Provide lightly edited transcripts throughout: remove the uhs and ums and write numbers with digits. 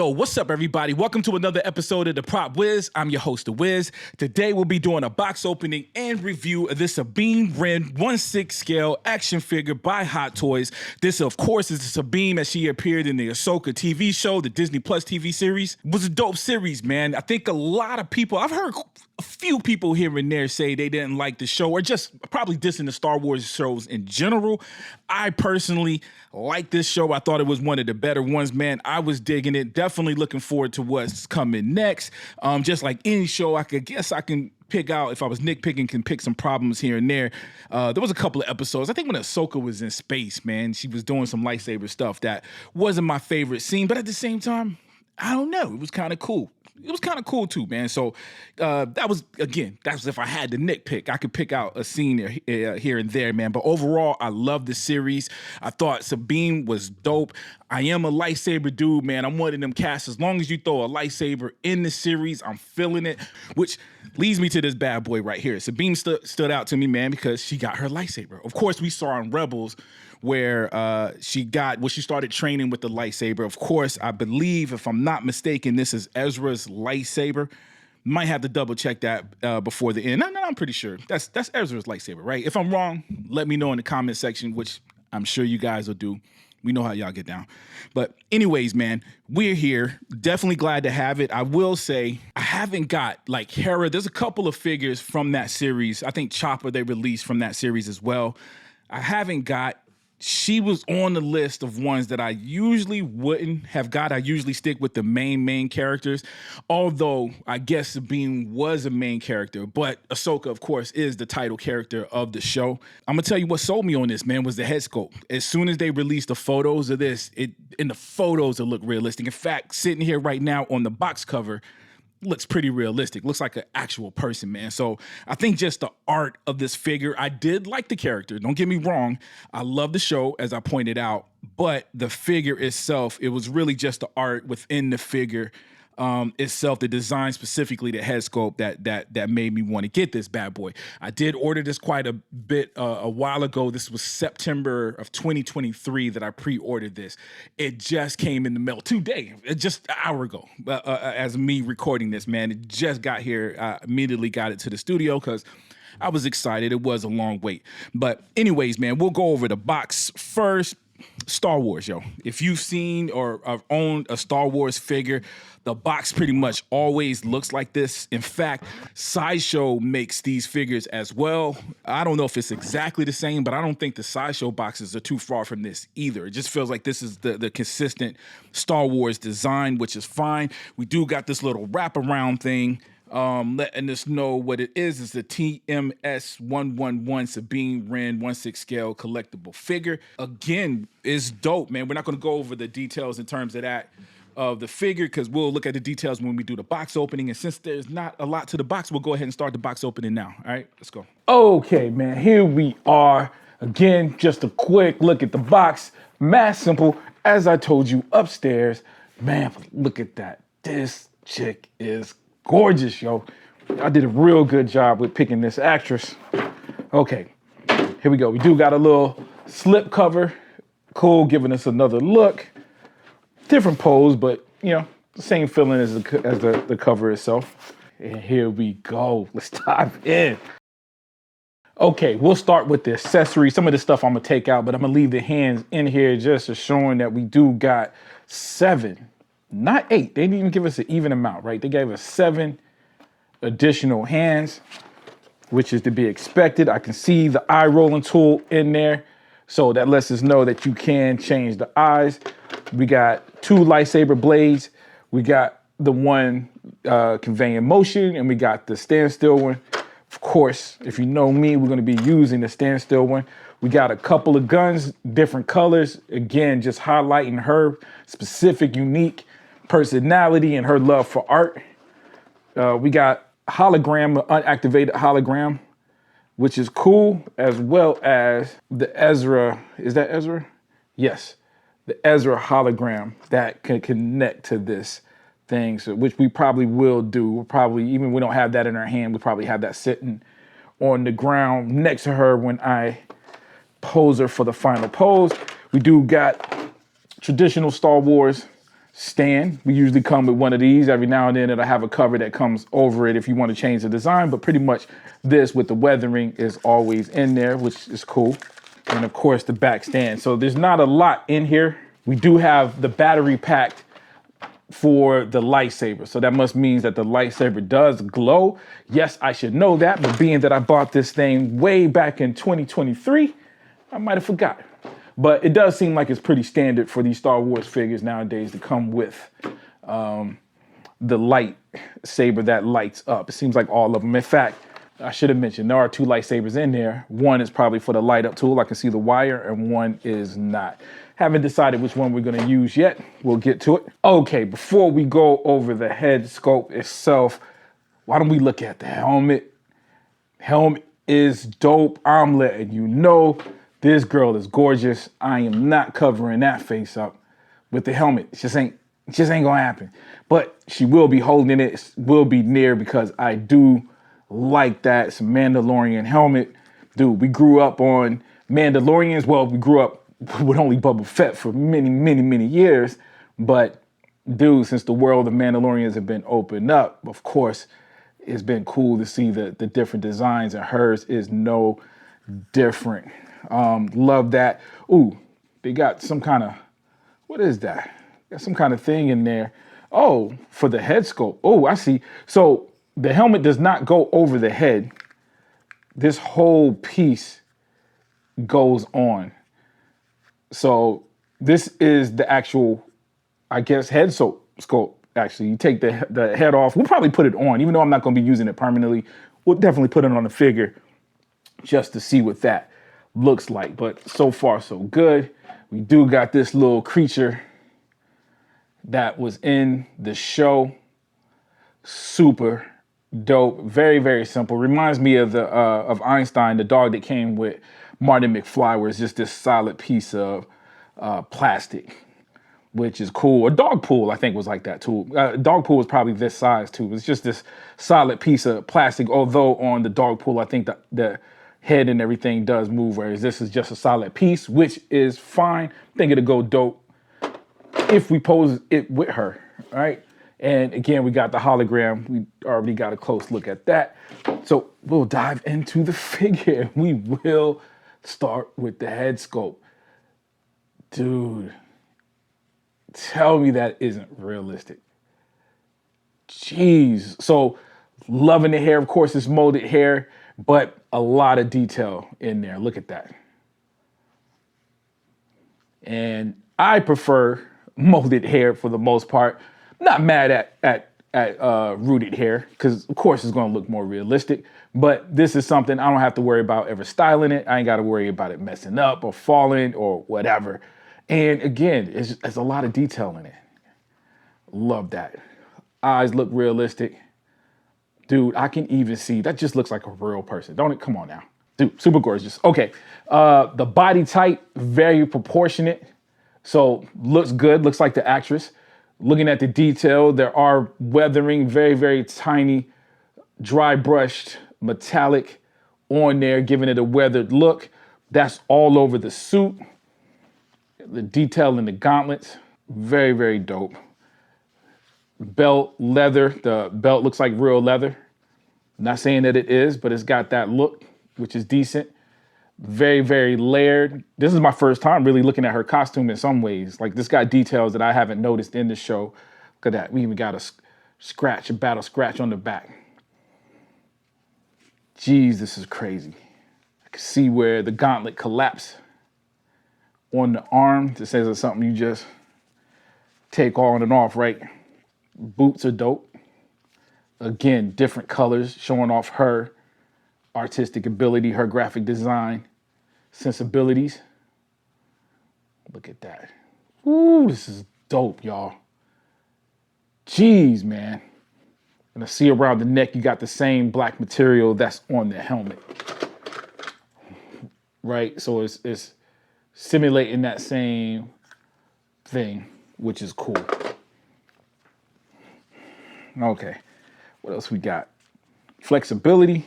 Yo, what's up, everybody? Welcome to another episode of the Prop Wiz. I'm your host, the Wiz. Today, we'll be doing a box opening and review of this Sabine Wren 1/6 scale action figure by Hot Toys. This, of course, is the Sabine as she appeared in the Ahsoka TV show, the Disney Plus TV series. It was a dope series, man. I think a lot of people, I've heard a few people here and there say they didn't like the show or just probably dissing the Star Wars shows in general. I personally like this show. I thought it was one of the better ones, man. I was digging it. Definitely looking forward to what's coming next. Just like any show, I can pick out, if I was nitpicking, can pick some problems here and there. There was a couple of episodes. I think when Ahsoka was in space, man, she was doing some lightsaber stuff that wasn't my favorite scene, but at the same time, I don't know. It was kind of cool. It was kind of cool too, man. So that was if I had to nitpick. I could pick out a scene here and there, man. But overall, I love the series. I thought Sabine was dope. I am a lightsaber dude, man. I'm one of them cats. As long as you throw a lightsaber in the series, I'm feeling it. Which leads me to this bad boy right here. Sabine stood out to me, man, because she got her lightsaber. Of course, we saw in Rebels where she started training with the lightsaber. Of course, I believe, if I'm not mistaken, this is Ezra's lightsaber. Might have to double check that before the end. No, I'm pretty sure that's Ezra's lightsaber, right? If I'm wrong, let me know in the comment section, which I'm sure you guys will do. We know how y'all get down. But anyways, man, we're here. Definitely glad to have it. I will say I haven't got like Hera. There's a couple of figures from that series. I think Chopper they released from that series as well. I haven't got. She was on the list of ones that I usually wouldn't have got. I usually stick with the main characters, although I guess Sabine was a main character, but Ahsoka, of course, is the title character of the show. I'm gonna tell you what sold me on this, man, was the head sculpt. As soon as they released the photos of this, in the photos, it looked realistic. In fact, sitting here right now on the box cover, looks pretty realistic. Looks like an actual person, man. So I think just the art of this figure, I did like the character. Don't get me wrong. I love the show, as I pointed out, but the figure itself, it was really just the art within the figure itself, the design, specifically the head sculpt that made me want to get this bad boy. I did order this quite a bit a while ago. This was September of 2023 that I pre-ordered this. It just came in the mail today, just an hour ago, as me recording this, man. It just got here. I immediately got it to the studio because I was excited. It was a long wait. But anyways, man, we'll go over the box first. Star Wars, yo. If you've seen or owned a Star Wars figure, the box pretty much always looks like this. In fact, Sideshow makes these figures as well. I don't know if it's exactly the same, but I don't think the Sideshow boxes are too far from this either. It just feels like this is the consistent Star Wars design, which is fine. We do got this little wraparound thing letting us know what it is the TMS 111 Sabine Wren 1/6 scale collectible figure. Again, it's dope, man. We're not going to go over the details in terms of that of the figure because we'll look at the details when we do the box opening. And since there's not a lot to the box, we'll go ahead and start the box opening now. All right, let's go. Okay, man, here we are. Again, just a quick look at the box. Mass simple, as I told you upstairs. Man, look at that. This chick is gorgeous, yo. I did a real good job with picking this actress. Okay, here we go. We do got a little slip cover. Cool, giving us another look. Different pose, but, you know, the same feeling as the cover itself. And here we go. Let's dive in. Okay, we'll start with the accessories. Some of the stuff I'm going to take out, but I'm going to leave the hands in here just showing that we do got 7. Not 8. They didn't even give us an even amount, right? They gave us 7 additional hands, which is to be expected. I can see the eye rolling tool in there. So that lets us know that you can change the eyes. We got 2 lightsaber blades. We got the one conveying motion, and we got the standstill one. Of course, if you know me, we're going to be using the standstill one. We got a couple of guns, different colors. Again, just highlighting her specific, unique personality and her love for art. We got hologram, unactivated hologram, which is cool, as well as the Ezra. Is that Ezra? Yes, the Ezra hologram that can connect to this thing, so which we probably will do. We'll probably, even if we don't have that in our hand, we'll probably have that sitting on the ground next to her when I pose her for the final pose. We do got traditional Star Wars stand. We usually come with one of these. Every now and then it'll have a cover that comes over it if you want to change the design, but pretty much this with the weathering is always in there, which is cool. And of course the back stand. So there's not a lot in here. We do have the battery pack for the lightsaber. So that must mean that the lightsaber does glow. Yes, I should know that, but being that I bought this thing way back in 2023, I might have forgot. But it does seem like it's pretty standard for these Star Wars figures nowadays to come with the lightsaber that lights up. It seems like all of them. In fact, I should have mentioned there are 2 lightsabers in there. One is probably for the light up tool. I can see the wire, and one is not. Haven't decided which one we're gonna use yet. We'll get to it. Okay, before we go over the head sculpt itself, why don't we look at the helmet? Helmet is dope. I'm letting you know. This girl is gorgeous. I am not covering that face up with the helmet. It just ain't gonna happen. But she will be holding it, will be near, because I do like that. It's a Mandalorian helmet. Dude, we grew up on Mandalorians. Well, we grew up with only Boba Fett for many, many, many years. But dude, since the world of Mandalorians have been opened up, of course, it's been cool to see the different designs, and hers is no different. Love that. Ooh, they got some kind of, what is that? Got some kind of thing in there. Oh, for the head sculpt. Oh, I see. So the helmet does not go over the head. This whole piece goes on. So this is the actual, I guess, head sculpt. Actually, you take the head off. We'll probably put it on, even though I'm not going to be using it permanently. We'll definitely put it on the figure just to see what that looks like. But so far, so good. We do got this little creature that was in the show. Super dope. Very, very simple. Reminds me of of Einstein, the dog that came with Martin McFly, where it's just this solid piece of plastic, which is cool. A dog pool, I think, was like that too. Dog pool was probably this size too. It's just this solid piece of plastic. Although on the dog pool, I think the head and everything does move, whereas this is just a solid piece, which is fine. I think it'll go dope if we pose it with her, all right? And again, we got the hologram. We already got a close look at that. So we'll dive into the figure. We will start with the head sculpt. Dude, tell me that isn't realistic. Jeez. So loving the hair. Of course, it's molded hair, but a lot of detail in there. Look at that. And I prefer molded hair for the most part. Not mad at rooted hair, because of course it's going to look more realistic. But this is something I don't have to worry about ever styling it. I ain't got to worry about it messing up or falling or whatever. And again, it's a lot of detail in it. Love that. Eyes look realistic. Dude, I can even see, that just looks like a real person, don't it? Come on now. Dude, super gorgeous. Okay, the body type, very proportionate. So looks good, looks like the actress. Looking at the detail, there are weathering, very, very tiny, dry brushed metallic on there, giving it a weathered look. That's all over the suit. The detail in the gauntlets, very, very dope. Belt, leather. The belt looks like real leather. Not saying that it is, but it's got that look, which is decent. Very, very layered. This is my first time really looking at her costume in some ways. Like, this got details that I haven't noticed in the show. Look at that. We even got a battle scratch on the back. Jeez, this is crazy. I can see where the gauntlet collapsed on the arm. This says it's something you just take on and off, right? Boots are dope. Again, different colors showing off her artistic ability, her graphic design sensibilities. Look at that. Ooh, this is dope, y'all. Jeez, man. And I see around the neck, you got the same black material that's on the helmet. Right? So it's simulating that same thing, which is cool. Okay. What else we got? Flexibility.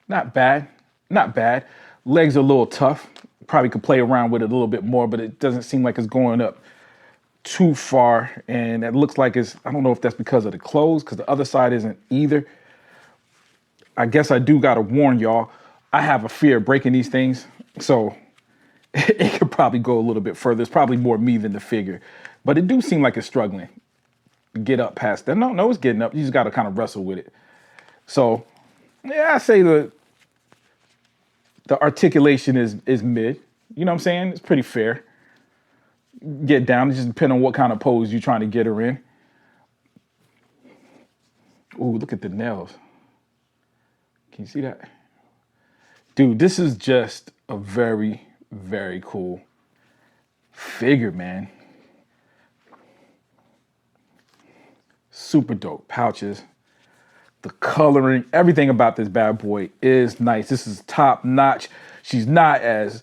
Not bad. Not bad. Legs are a little tough. probably could play around with it a little bit more, but it doesn't seem like it's going up too far. And it looks like I don't know if that's because of the clothes, because the other side isn't either. I guess I do got to warn y'all, I have a fear of breaking these things. So it could probably go a little bit further. It's probably more me than the figure, but it do seem like it's struggling to get up past that. No, it's getting up. You just got to kind of wrestle with it. So yeah, I say the articulation is mid. You know what I'm saying? It's pretty fair. Get down. It just depends on what kind of pose you're trying to get her in. Ooh, look at the nails. Can you see that? Dude, this is just a very, very cool figure, man. Super dope. Pouches. The coloring, everything about this bad boy is nice. This is top notch. She's not the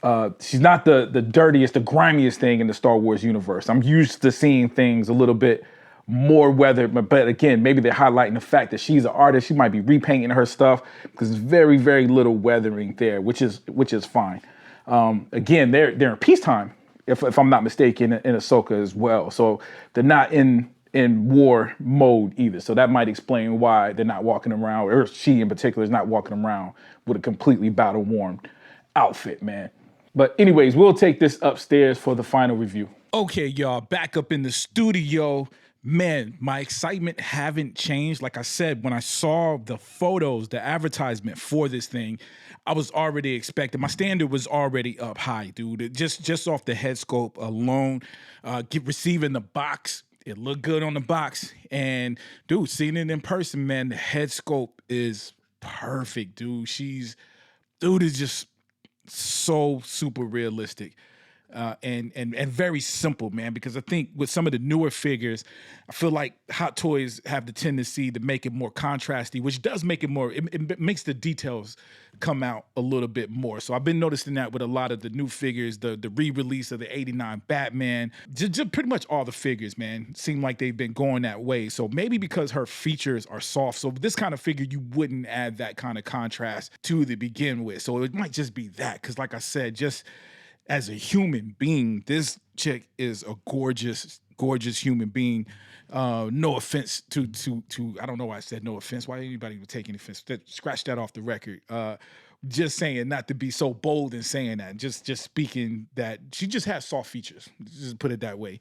dirtiest, the grimiest thing in the Star Wars universe. I'm used to seeing things a little bit more weathered, but again, maybe they're highlighting the fact that she's an artist. She might be repainting her stuff because there's very, very little weathering there, which is fine. Again, they're in peacetime, if I'm not mistaken, in Ahsoka as well. So they're not in war mode either. So that might explain why they're not walking around, or she in particular is not walking around with a completely battle-worn outfit, man. But anyways, we'll take this upstairs for the final review. Okay, y'all, back up in the studio. Man, my excitement haven't changed. Like I said, when I saw the photos, the advertisement for this thing, I was already expecting. My standard was already up high, dude. Just off the head sculpt alone, receiving the box, it looked good on the box. And dude, seeing it in person, man, the head sculpt is perfect, dude. Dude is just so super realistic. And very simple, man, because I think with some of the newer figures, I feel like Hot Toys have the tendency to make it more contrasty, which does make it more, it makes the details come out a little bit more. So I've been noticing that with a lot of the new figures, the re-release of the 89 Batman, just pretty much all the figures, man, seem like they've been going that way. So maybe because her features are soft, so this kind of figure, you wouldn't add that kind of contrast to begin with. So it might just be that, because like I said, just as a human being, this chick is a gorgeous, gorgeous human being. No offense to I don't know why I said no offense. Why anybody would take any offense? Scratch that off the record. Just saying, not to be so bold in saying that. Just speaking that she just has soft features. Just put it that way.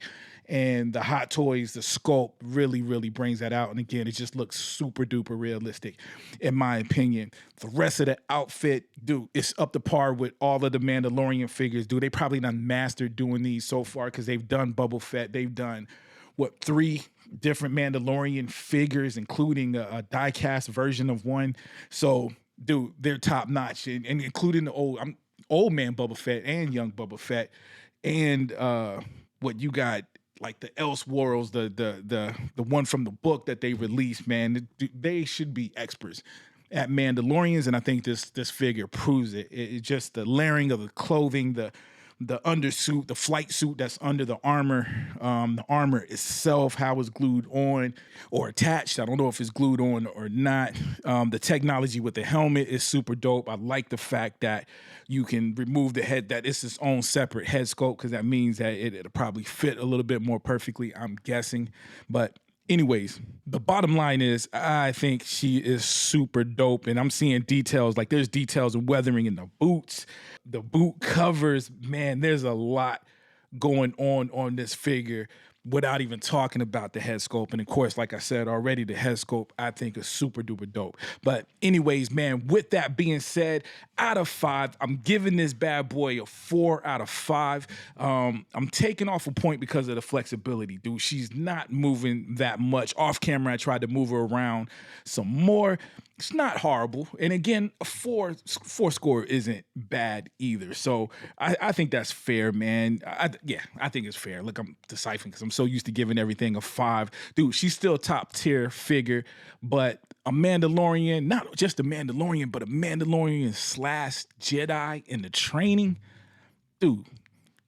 And the Hot Toys, the sculpt really, really brings that out. And again, it just looks super duper realistic, in my opinion. The rest of the outfit, dude, it's up to par with all of the Mandalorian figures, dude. They probably done mastered doing these so far because they've done Boba Fett. They've done, 3 different Mandalorian figures, including a die-cast version of one. So, dude, they're top notch, and including the old man Boba Fett and young Boba Fett, and what you got, like the Elseworlds, the one from the book that they released, man. They should be experts at Mandalorians, and I think this figure proves it. It's just the layering of the clothing, the undersuit, the flight suit that's under the armor itself, how it's glued on or attached. I don't know if it's glued on or not. The technology with the helmet is super dope. I like the fact that you can remove the head, that it's its own separate head sculpt, because that means that it'll probably fit a little bit more perfectly, I'm guessing. But anyways, the bottom line is I think she is super dope, and I'm seeing details, like there's details of weathering in the boots, the boot covers. Man, there's a lot going on this figure without even talking about the head sculpt. And of course, like I said already, the head sculpt I think is super duper dope. But anyways, man, with that being said, out of 5, I'm giving this bad boy a 4 out of 5. I'm taking off a point because of the flexibility, dude. She's not moving that much. Off camera, I tried to move her around some more. It's not horrible. And again, a 4 score isn't bad either. So I think that's fair, man. I think it's fair. Look, I'm deciphering because I'm so used to giving everything a 5. Dude, she's still top tier figure, but a Mandalorian, not just a Mandalorian, but a Mandalorian / Jedi in the training, dude,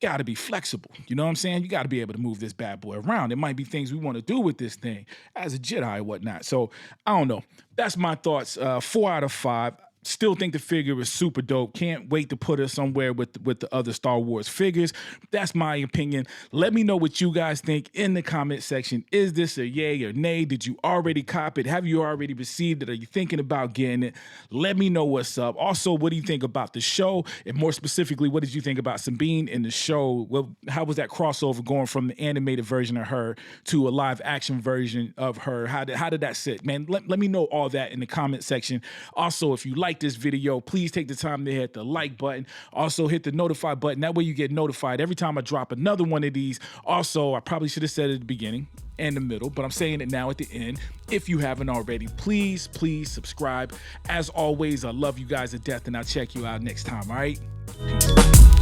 got to be flexible. You know what I'm saying? You got to be able to move this bad boy around. There might be things we want to do with this thing as a Jedi or whatnot. So I don't know. That's my thoughts. 4 out of 5. Still think the figure is super dope. Can't wait to put it somewhere with the other Star Wars figures. That's my opinion. Let me know what you guys think in the comment section. Is this a yay or nay? Did you already cop it? Have you already received it? Are you thinking about getting it? Let me know what's up. Also, what do you think about the show? And more specifically, what did you think about Sabine in the show? Well, how was that crossover going from the animated version of her to a live action version of her? How did that sit? Man, let me know all that in the comment section. Also, if you like this video, please take the time to hit the like button. Also, hit the notify button. That way you get notified every time I drop another one of these. Also, I probably should have said it at the beginning and the middle, but I'm saying it now at the end. If you haven't already, please subscribe. As always, I love you guys to death, and I'll check you out next time, all right? Peace.